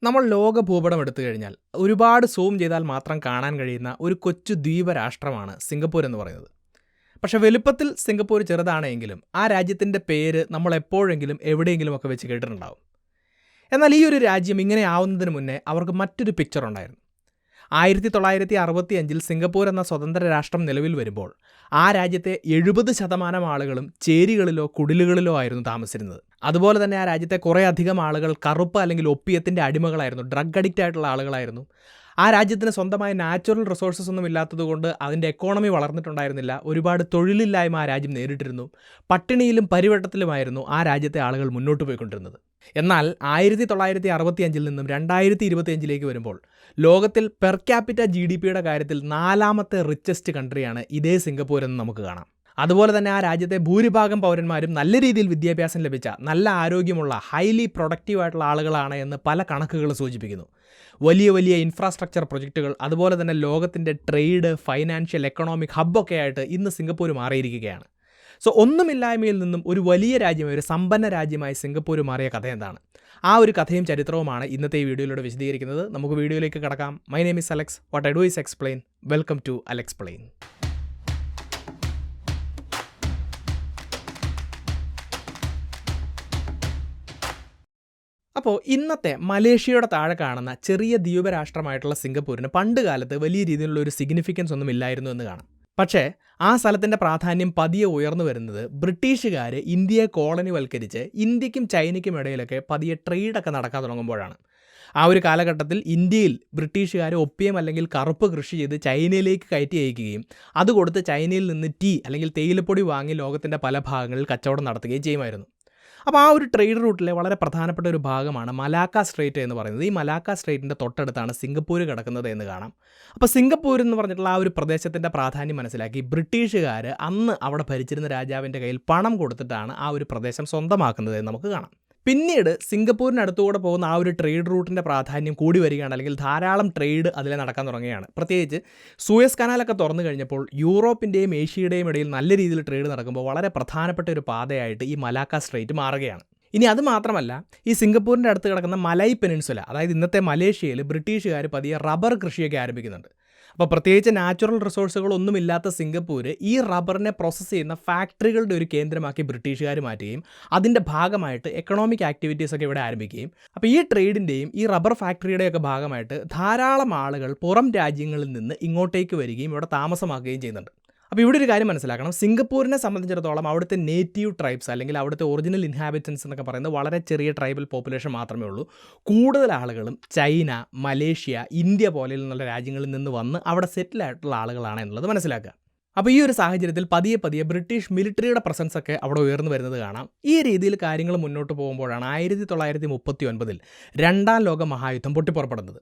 നമ്മൾ ലോക ഭൂപടം എടുത്തു കഴിഞ്ഞാൽ ഒരുപാട് സൂം ചെയ്താൽ മാത്രം കാണാൻ കഴിയുന്ന ഒരു കൊച്ചു ദ്വീപ രാഷ്ട്രമാണ് സിംഗപ്പൂർ എന്ന് പറയുന്നത്. പക്ഷേ വലുപ്പത്തിൽ സിംഗപ്പൂർ ചെറുതാണെങ്കിലും ആ രാജ്യത്തിൻ്റെ പേര് നമ്മൾ എപ്പോഴെങ്കിലും എവിടെയെങ്കിലുമൊക്കെ വെച്ച് കേട്ടിട്ടുണ്ടാവും. എന്നാൽ ഈ ഒരു രാജ്യം ഇങ്ങനെ ആവുന്നതിന് മുന്നേ അവർക്ക് മറ്റൊരു പിക്ചർ ഉണ്ടായിരുന്നു. 1965 സിംഗപ്പൂർ എന്ന സ്വതന്ത്ര രാഷ്ട്രം നിലവിൽ വരുമ്പോൾ ആ രാജ്യത്തെ 70% ആളുകളും ചേരികളിലോ കുടിലുകളിലോ ആയിരുന്നു താമസിച്ചിരുന്നത്. അതുപോലെ തന്നെ ആ രാജ്യത്തെ കുറേ അധികം ആളുകൾ കറുപ്പ് അല്ലെങ്കിൽ ഒപ്പിയത്തിൻ്റെ അടിമകളായിരുന്നു, ഡ്രഗ് അഡിക്റ്റ് ആയിട്ടുള്ള ആളുകളായിരുന്നു. ആ രാജ്യത്തിന് സ്വന്തമായ നാച്ചുറൽ റിസോഴ്സസ് ഒന്നും ഇല്ലാത്തതുകൊണ്ട് അതിൻ്റെ എക്കോണമി വളർന്നിട്ടുണ്ടായിരുന്നില്ല. ഒരുപാട് തൊഴിലില്ലായ്മ ആ രാജ്യം നേരിട്ടിരുന്നു. പട്ടിണിയിലും പരിവട്ടത്തിലുമായിരുന്നു ആ രാജ്യത്തെ ആളുകൾ മുന്നോട്ട് പോയിക്കൊണ്ടിരുന്നത്. എന്നാൽ 1965 നിന്നും 2025 വരുമ്പോൾ ലോകത്തിൽ പെർ ക്യാപിറ്റ GDPയുടെ കാര്യത്തിൽ 4ാമത്തെ റിച്ചസ്റ്റ് കൺട്രിയാണ് ഇതേ സിംഗപ്പൂർ എന്ന് നമുക്ക് കാണാം. അതുപോലെ തന്നെ ആ രാജ്യത്തെ ഭൂരിഭാഗം പൗരന്മാരും നല്ല രീതിയിൽ വിദ്യാഭ്യാസം ലഭിച്ച, നല്ല ആരോഗ്യമുള്ള, ഹൈലി പ്രൊഡക്റ്റീവായിട്ടുള്ള ആളുകളാണ് എന്ന് പല കണക്കുകൾ സൂചിപ്പിക്കുന്നു. വലിയ വലിയ ഇൻഫ്രാസ്ട്രക്ചർ പ്രൊജക്റ്റുകൾ, അതുപോലെ തന്നെ ലോകത്തിൻ്റെ ട്രേഡ്, ഫൈനാൻഷ്യൽ, എക്കണോമിക് ഹബ്ബൊക്കെ ആയിട്ട് ഇന്ന് സിംഗപ്പൂർ മാറിയിരിക്കുകയാണ്. സോ ഒന്നുമില്ലായ്മയിൽ നിന്നും ഒരു വലിയ രാജ്യമായി, ഒരു സമ്പന്ന രാജ്യമായി സിംഗപ്പൂർ മാറിയ കഥ എന്താണ്? ആ ഒരു കഥയും ചരിത്രവുമാണ് ഇന്നത്തെ ഈ വീഡിയോയിലൂടെ വിശദീകരിക്കുന്നത്. നമുക്ക് വീഡിയോയിലേക്ക് കടക്കാം. My name is Alex. What I do is explain. Welcome to Alexplain. അപ്പോൾ ഇന്നത്തെ മലേഷ്യയുടെ താഴെ കാണുന്ന ചെറിയ ദ്വീപ രാഷ്ട്രമായിട്ടുള്ള സിംഗപ്പൂരിന് പണ്ട് കാലത്ത് വലിയ രീതിയിലുള്ള ഒരു സിഗ്നിഫിക്കൻസ് ഒന്നും ഇല്ലായിരുന്നു എന്ന് കാണാം. പക്ഷേ ആ സ്ഥലത്തിൻ്റെ പ്രാധാന്യം പതിയെ ഉയർന്നു വരുന്നത് ബ്രിട്ടീഷുകാർ ഇന്ത്യയെ കോളനിവൽക്കരിച്ച് ഇന്ത്യക്കും ചൈനയ്ക്കും ഇടയിലൊക്കെ പതിയെ ട്രേഡൊക്കെ നടക്കാൻ തുടങ്ങുമ്പോഴാണ്. ആ ഒരു കാലഘട്ടത്തിൽ ഇന്ത്യയിൽ ബ്രിട്ടീഷുകാർ ഒപ്പിയം അല്ലെങ്കിൽ കറുപ്പ് കൃഷി ചെയ്ത് ചൈനയിലേക്ക് കയറ്റി അയക്കുകയും അത് കൊടുത്ത് ചൈനയിൽ നിന്ന് ടീ അല്ലെങ്കിൽ തേയിലപ്പൊടി വാങ്ങി ലോകത്തിൻ്റെ പല ഭാഗങ്ങളിൽ കച്ചവടം നടത്തുകയും ചെയ്യുമായിരുന്നു. അപ്പോൾ ആ ഒരു ട്രേഡ് റൂട്ടിലെ വളരെ പ്രധാനപ്പെട്ട ഒരു ഭാഗമാണ് മലാക്ക സ്ട്രേറ്റ് എന്ന് പറയുന്നത്. ഈ മലാക്ക സ്ട്രേറ്റിൻ്റെ തൊട്ടടുത്താണ് സിംഗപ്പൂർ കിടക്കുന്നത് എന്ന് കാണാം. അപ്പോൾ സിംഗപ്പൂർ എന്ന് പറഞ്ഞിട്ടുള്ള ആ ഒരു പ്രദേശത്തിൻ്റെ പ്രാധാന്യം മനസ്സിലാക്കി ബ്രിട്ടീഷുകാർ അന്ന് അവിടെ ഭരിച്ചിരുന്ന രാജാവിൻ്റെ കയ്യിൽ പണം കൊടുത്തിട്ടാണ് ആ ഒരു പ്രദേശം സ്വന്തമാക്കുന്നത് എന്ന് നമുക്ക് കാണാം. പിന്നീട് സിംഗപ്പൂരിനടുത്തുകൂടെ പോകുന്ന ആ ഒരു ട്രേഡ് റൂട്ടിൻ്റെ പ്രാധാന്യം കൂടി വരികയാണ്, അല്ലെങ്കിൽ ധാരാളം ട്രേഡ് അതിൽ നടക്കാൻ തുടങ്ങുകയാണ്. പ്രത്യേകിച്ച് സൂയസ് കനാലൊക്കെ തുറന്നു കഴിഞ്ഞപ്പോൾ യൂറോപ്പിൻ്റെയും ഏഷ്യയുടെയും ഇടയിൽ നല്ല രീതിയിൽ ട്രേഡ് നടക്കുമ്പോൾ വളരെ പ്രധാനപ്പെട്ട ഒരു പാതയായിട്ട് ഈ മലാക്ക സ്ട്രേറ്റ് മാറുകയാണ്. ഇനി അത് മാത്രമല്ല, ഈ സിംഗപ്പൂരിൻ്റെ അടുത്ത് കിടക്കുന്ന മലൈ പെനിൻസുല, അതായത് ഇന്നത്തെ മലേഷ്യയിൽ ബ്രിട്ടീഷുകാർ പതിയെ റബ്ബർ കൃഷിയൊക്കെ ആരംഭിക്കുന്നുണ്ട്. അപ്പോൾ പ്രത്യേകിച്ച് നാച്ചുറൽ റിസോഴ്സുകളൊന്നുമില്ലാത്ത സിംഗപ്പൂർ ഈ റബ്ബറിനെ പ്രോസസ്സ് ചെയ്യുന്ന ഫാക്ടറികളുടെ ഒരു കേന്ദ്രമാക്കി ബ്രിട്ടീഷുകാർ മാറ്റുകയും അതിൻ്റെ ഭാഗമായിട്ട് എക്കണോമിക് ആക്ടിവിറ്റീസൊക്കെ ഇവിടെ ആരംഭിക്കുകയും, അപ്പോൾ ഈ ട്രേഡിൻ്റെയും ഈ റബ്ബർ ഫാക്ടറിയുടെയൊക്കെ ഭാഗമായിട്ട് ധാരാളം ആളുകൾ പുറം രാജ്യങ്ങളിൽ നിന്ന് ഇങ്ങോട്ടേക്ക് വരികയും ഇവിടെ താമസമാക്കുകയും ചെയ്യുന്നുണ്ട്. അപ്പോൾ ഇവിടെ ഒരു കാര്യം മനസ്സിലാക്കണം. സിംഗപ്പൂരിനെ സംബന്ധിച്ചിടത്തോളം അവിടുത്തെ നേറ്റീവ് ട്രൈബ്സ് അല്ലെങ്കിൽ അവിടുത്തെ ഒറിജിനൽ ഇൻഹാബിറ്റൻസ് എന്നൊക്കെ പറയുന്നത് വളരെ ചെറിയ ട്രൈബൽ പോപ്പുലേഷൻ മാത്രമേ ഉള്ളൂ. കൂടുതൽ ആളുകളും ചൈന, മലേഷ്യ, ഇന്ത്യ പോലെയുള്ള രാജ്യങ്ങളിൽ നിന്ന് വന്ന് അവിടെ സെറ്റിൽ ആയിട്ടുള്ള ആളുകളാണ് എന്നുള്ളത് മനസ്സിലാക്കുക. അപ്പോൾ ഈ ഒരു സാഹചര്യത്തിൽ പതിയെ പതിയെ ബ്രിട്ടീഷ് മിലിറ്ററിയുടെ പ്രസൻസ് ഒക്കെ അവിടെ ഉയർന്നു വരുന്നത് കാണാം. ഈ രീതിയിൽ കാര്യങ്ങൾ മുന്നോട്ട് പോകുമ്പോഴാണ് 1939 രണ്ടാം ലോക മഹായുദ്ധം പൊട്ടിപ്പുറപ്പെടുന്നത്.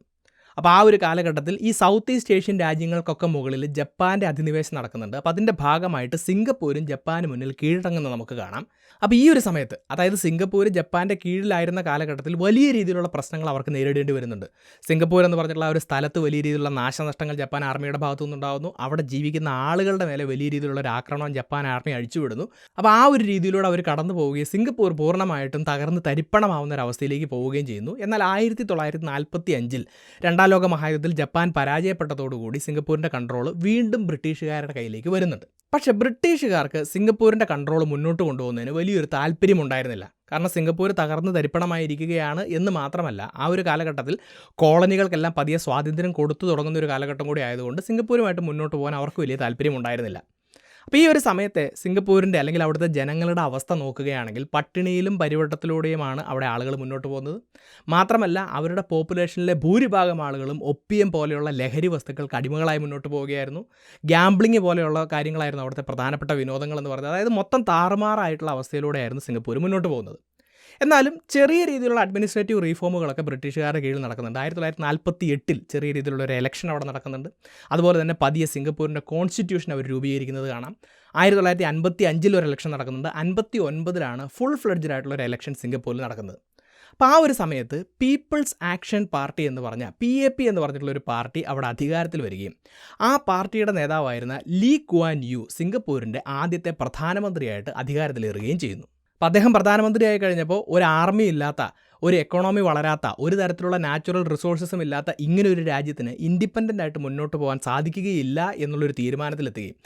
അപ്പോൾ ആ ഒരു കാലഘട്ടത്തിൽ ഈ സൗത്ത് ഈസ്റ്റ് ഏഷ്യൻ രാജ്യങ്ങൾക്കൊക്കെ മുകളിൽ ജപ്പാൻ്റെ അധിനിവേശം നടക്കുന്നുണ്ട്. അപ്പോൾ അതിൻ്റെ ഭാഗമായിട്ട് സിംഗപ്പൂരും ജപ്പാന് മുന്നിൽ കീഴടങ്ങുന്നത് നമുക്ക് കാണാം. അപ്പോൾ ഈ ഒരു സമയത്ത്, അതായത് സിംഗപ്പൂർ ജപ്പാൻ്റെ കീഴിലായിരുന്ന കാലഘട്ടത്തിൽ വലിയ രീതിയിലുള്ള പ്രശ്നങ്ങൾ അവർക്ക് നേരിടേണ്ടി വരുന്നുണ്ട്. സിംഗപ്പൂർ എന്ന് പറഞ്ഞിട്ടുള്ള ആ ഒരു സ്ഥലത്ത് വലിയ രീതിയിലുള്ള നാശനഷ്ടങ്ങൾ ജപ്പാൻ ആർമിയുടെ ഭാഗത്തു നിന്നുണ്ടാകുന്നു. അവിടെ ജീവിക്കുന്ന ആളുകളുടെ മേലെ വലിയ രീതിയിലുള്ള ഒരു ആക്രമണം ജപ്പാൻ ആർമി അഴിച്ചുവിടുന്നു. അപ്പോൾ ആ ഒരു രീതിയിലൂടെ അവർ കടന്നു പോവുകയും സിംഗപ്പൂർ പൂർണ്ണമായിട്ടും തകർന്ന് തരിപ്പണമാവുന്ന ഒരു അവസ്ഥയിലേക്ക് പോവുകയും ചെയ്യുന്നു. എന്നാൽ 1945 രണ്ടാം ലോക മഹായുദ്ധത്തിൽ ജപ്പാൻ പരാജയപ്പെട്ടതോടുകൂടി സിംഗപ്പൂരിൻ്റെ കൺട്രോൾ വീണ്ടും ബ്രിട്ടീഷുകാരുടെ കയ്യിലേക്ക് വരുന്നുണ്ട്. പക്ഷേ ബ്രിട്ടീഷുകാർക്ക് സിംഗപ്പൂരിൻ്റെ കൺട്രോൾ മുന്നോട്ട് കൊണ്ടുപോകുന്നതിന് വലിയൊരു താല്പര്യമുണ്ടായിരുന്നില്ല. കാരണം സിംഗപ്പൂർ തകർന്ന് തരിപ്പണമായിരിക്കുകയാണ് എന്ന് മാത്രമല്ല, ആ ഒരു കാലഘട്ടത്തിൽ കോളനികൾക്കെല്ലാം പതിയെ സ്വാതന്ത്ര്യം കൊടുത്തു തുടങ്ങുന്ന ഒരു കാലഘട്ടം കൂടി ആയതുകൊണ്ട് സിംഗപ്പൂരുമായിട്ട് മുന്നോട്ട് പോകാൻ അവർക്ക് വലിയ താല്പര്യമുണ്ടായിരുന്നില്ല. അപ്പോൾ ഈ ഒരു സമയത്തെ സിംഗപ്പൂരിൻ്റെ അല്ലെങ്കിൽ അവിടുത്തെ ജനങ്ങളുടെ അവസ്ഥ നോക്കുകയാണെങ്കിൽ പട്ടിണിയിലും പരിവട്ടത്തിലൂടെയുമാണ് അവിടെ ആളുകൾ മുന്നോട്ട് പോകുന്നത്. മാത്രമല്ല അവരുടെ പോപ്പുലേഷനിലെ ഭൂരിഭാഗം ആളുകളും ഒപ്പിയം പോലെയുള്ള ലഹരി വസ്തുക്കൾക്ക് അടിമകളായി മുന്നോട്ട് പോവുകയായിരുന്നു. ഗ്യാംബ്ലിങ് പോലെയുള്ള കാര്യങ്ങളായിരുന്നു അവിടുത്തെ പ്രധാനപ്പെട്ട വിനോദങ്ങൾ എന്ന് പറയുന്നത്. അതായത് മൊത്തം താറുമാറായിട്ടുള്ള അവസ്ഥയിലൂടെയായിരുന്നു സിംഗപ്പൂർ മുന്നോട്ട് പോകുന്നത്. എന്നാലും ചെറിയ രീതിയിലുള്ള അഡ്മിനിസ്ട്രേറ്റീവ് റീഫോമുകളൊക്കെ ബ്രിട്ടീഷുകാരുടെ കീഴിൽ നടക്കുന്നുണ്ട്. 1948 ചെറിയ രീതിയിലുള്ള ഒരു ഇലക്ഷൻ അവിടെ നടക്കുന്നുണ്ട്. അതുപോലെ തന്നെ പതിയെ സിംഗപ്പൂരിൻ്റെ കോൺസ്റ്റിറ്റ്യൂഷൻ അവർ രൂപീകരിക്കുന്നത് കാണാം. 1955 ഒരു ഇലക്ഷൻ നടക്കുന്നുണ്ട്. 59 ഫുൾ ഫ്ലെഡ്ജഡ് ആയിട്ടുള്ള ഒരു ഇലക്ഷൻ സിംഗപ്പൂരിൽ നടക്കുന്നത്. അപ്പോൾ ആ ഒരു സമയത്ത് പീപ്പിൾസ് ആക്ഷൻ പാർട്ടി എന്ന് പറഞ്ഞ PAP എന്ന് പറഞ്ഞിട്ടുള്ളൊരു പാർട്ടി അവിടെ അധികാരത്തിൽ വരികയും ആ പാർട്ടിയുടെ നേതാവായിരുന്ന ലീ കുവാൻ യു സിംഗപ്പൂരിൻ്റെ ആദ്യത്തെ പ്രധാനമന്ത്രിയായിട്ട് അധികാരത്തിലേറുകയും ചെയ്യുന്നു. അപ്പോൾ അദ്ദേഹം പ്രധാനമന്ത്രിയായി കഴിഞ്ഞപ്പോൾ ഒരു ആർമി ഇല്ലാത്ത, ഒരു എക്കോണമി വളരാത്ത, ഒരു തരത്തിലുള്ള നാച്ചുറൽ റിസോഴ്സസും ഇല്ലാത്ത ഇങ്ങനെ ഒരു രാജ്യത്തിന് ഇൻഡിപെൻഡൻ്റ് ആയിട്ട് മുന്നോട്ട് പോകാൻ സാധിക്കുകയില്ല എന്നുള്ളൊരു തീരുമാനത്തിലെത്തുകയും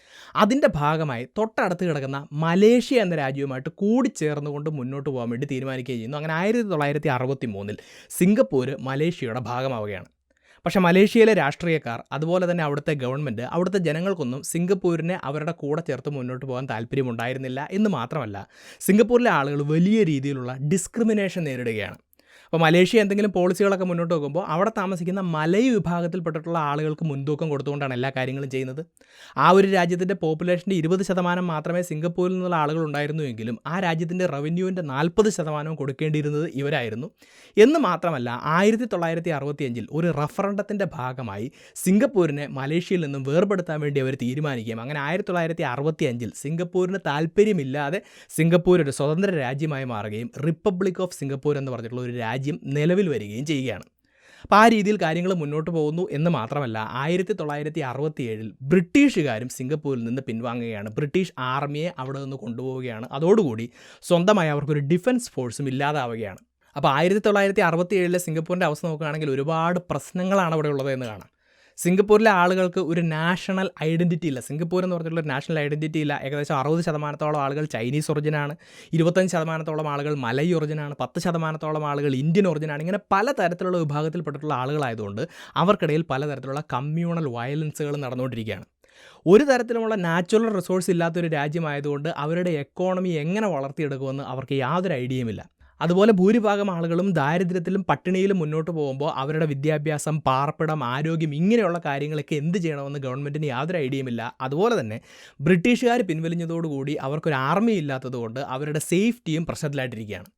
അതിൻ്റെ ഭാഗമായി തൊട്ടടുത്ത് കിടക്കുന്ന മലേഷ്യ എന്ന രാജ്യവുമായിട്ട് കൂടിച്ചേർന്നുകൊണ്ട് മുന്നോട്ട് പോകാൻ വേണ്ടി തീരുമാനിക്കുകയും ചെയ്യുന്നു. അങ്ങനെ 1963 സിംഗപ്പൂർ മലേഷ്യയുടെ ഭാഗമാവുകയാണ്. പക്ഷേ മലേഷ്യയിലെ രാഷ്ട്രീയക്കാർ, അതുപോലെ തന്നെ അവിടുത്തെ ഗവൺമെൻറ്, അവിടുത്തെ ജനങ്ങൾക്കൊന്നും സിംഗപ്പൂരിനെ അവരുടെ കൂടെ ചേർത്ത് മുന്നോട്ട് പോകാൻ താല്പര്യമുണ്ടായിരുന്നില്ല എന്ന് മാത്രമല്ല, സിംഗപ്പൂരിലെ ആളുകൾ വലിയ രീതിയിലുള്ള ഡിസ്ക്രിമിനേഷൻ നേരിടുകയാണ്. അപ്പോൾ മലേഷ്യ എന്തെങ്കിലും പോളിസികളൊക്കെ മുന്നോട്ട് വെക്കുമ്പോൾ അവിടെ താമസിക്കുന്ന മലയ് വിഭാഗത്തിൽപ്പെട്ടിട്ടുള്ള ആളുകൾക്ക് മുൻതൂക്കം കൊടുത്തുകൊണ്ടാണ് എല്ലാ കാര്യങ്ങളും ചെയ്യുന്നത്. ആ ഒരു രാജ്യത്തിൻ്റെ പോപ്പുലേഷൻ്റെ 20% മാത്രമേ സിംഗപ്പൂരിൽ നിന്നുള്ള ആളുകൾ ഉണ്ടായിരുന്നുവെങ്കിലും ആ രാജ്യത്തിൻ്റെ റവന്യൂവിൻ്റെ 40% കൊടുക്കേണ്ടിയിരുന്നത് ഇവരായിരുന്നു. എന്ന് മാത്രമല്ല 1965 ഒരു റഫറണ്ടത്തിൻ്റെ ഭാഗമായി സിംഗപ്പൂരിനെ മലേഷ്യയിൽ നിന്നും വേർപെടുത്താൻ വേണ്ടി അവർ തീരുമാനിക്കുകയും അങ്ങനെ 1965 സിംഗപ്പൂരിന് താല്പര്യമില്ലാതെ സിംഗപ്പൂർ ഒരു സ്വതന്ത്ര രാജ്യമായി മാറുകയും റിപ്പബ്ലിക് ഓഫ് സിംഗപ്പൂർ എന്ന് പറഞ്ഞിട്ടുള്ള ഒരു രാജ്യം നിലവിൽ വരികയും ചെയ്യുകയാണ്. അപ്പോൾ ആ രീതിയിൽ കാര്യങ്ങൾ മുന്നോട്ട് പോകുന്നു എന്ന് മാത്രമല്ല 1967 ബ്രിട്ടീഷുകാരും സിംഗപ്പൂരിൽ നിന്ന് പിൻവാങ്ങുകയാണ്. ബ്രിട്ടീഷ് ആർമിയെ അവിടെ നിന്ന് കൊണ്ടുപോവുകയാണ്. അതോടുകൂടി സ്വന്തമായി അവർക്കൊരു ഡിഫൻസ് ഫോഴ്സും ഇല്ലാതാവുകയാണ്. അപ്പോൾ 1967 സിംഗപ്പൂരിൻ്റെ അവസ്ഥ നോക്കുകയാണെങ്കിൽ ഒരുപാട് പ്രശ്നങ്ങളാണ് അവിടെ ഉള്ളത് എന്ന് കാണാം. സിംഗപ്പൂരിലെ ആളുകൾക്ക് ഒരു നാഷണൽ ഐഡൻറ്റിറ്റി ഇല്ല. സിംഗപ്പൂർ എന്ന് പറഞ്ഞിട്ടുള്ള ഒരു നാഷണൽ ഐഡൻറ്റിറ്റി ഇല്ല. ഏകദേശം 60% ആളുകൾ ചൈനീസ് ഒറിജിനാണ്, 25% ആളുകൾ മലയ് ഒറിജിനാണ്, 10% ആളുകൾ ഇന്ത്യൻ ഒറിജിനാണ്. ഇങ്ങനെ പലതരത്തിലുള്ള വിഭാഗത്തിൽപ്പെട്ടിട്ടുള്ള ആളുകളായതുകൊണ്ട് അവർക്കിടയിൽ പലതരത്തിലുള്ള കമ്മ്യൂണൽ വയലൻസുകൾ നടന്നുകൊണ്ടിരിക്കുകയാണ്. ഒരു തരത്തിലുമുള്ള നാച്ചുറൽ റിസോഴ്സ് ഇല്ലാത്തൊരു രാജ്യമായതുകൊണ്ട് അവരുടെ എക്കോണമി എങ്ങനെ വളർത്തിയെടുക്കുമെന്ന് അവർക്ക് യാതൊരു ഐഡിയയുമില്ല. അതുപോലെ ഭൂരിഭാഗം ആളുകളും ദാരിദ്ര്യത്തിലും പട്ടിണിയിലും മുന്നോട്ട് പോകുമ്പോൾ അവരുടെ വിദ്യാഭ്യാസം, പാർപ്പിടം, ആരോഗ്യം ഇങ്ങനെയുള്ള കാര്യങ്ങളൊക്കെ എന്ത് ചെയ്യണമെന്ന് ഗവൺമെൻറ്റിന് യാതൊരു ഐഡിയയുമില്ല. അതുപോലെ തന്നെ ബ്രിട്ടീഷുകാർ പിൻവലിഞ്ഞതോടുകൂടി അവർക്കൊരു ആർമി ഇല്ലാത്തതുകൊണ്ട് അവരുടെ സേഫ്റ്റിയും പ്രശ്നത്തിലായിട്ടിരിക്കുകയാണ്.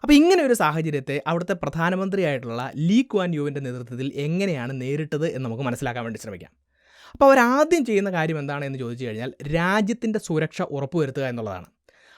അപ്പോൾ ഇങ്ങനെ ഒരു സാഹചര്യത്തെ അവിടുത്തെ പ്രധാനമന്ത്രിയായിട്ടുള്ള ലീ ക്വാൻ യുവിൻ്റെ നേതൃത്വത്തിൽ എങ്ങനെയാണ് നേരിട്ടത് എന്ന് നമുക്ക് മനസ്സിലാക്കാൻ വേണ്ടി ശ്രമിക്കാം. അപ്പോൾ അവരാദ്യം ചെയ്യുന്ന കാര്യം എന്താണെന്ന് ചോദിച്ചു കഴിഞ്ഞാൽ രാജ്യത്തിൻ്റെ സുരക്ഷ ഉറപ്പുവരുത്തുക എന്നുള്ളതാണ്.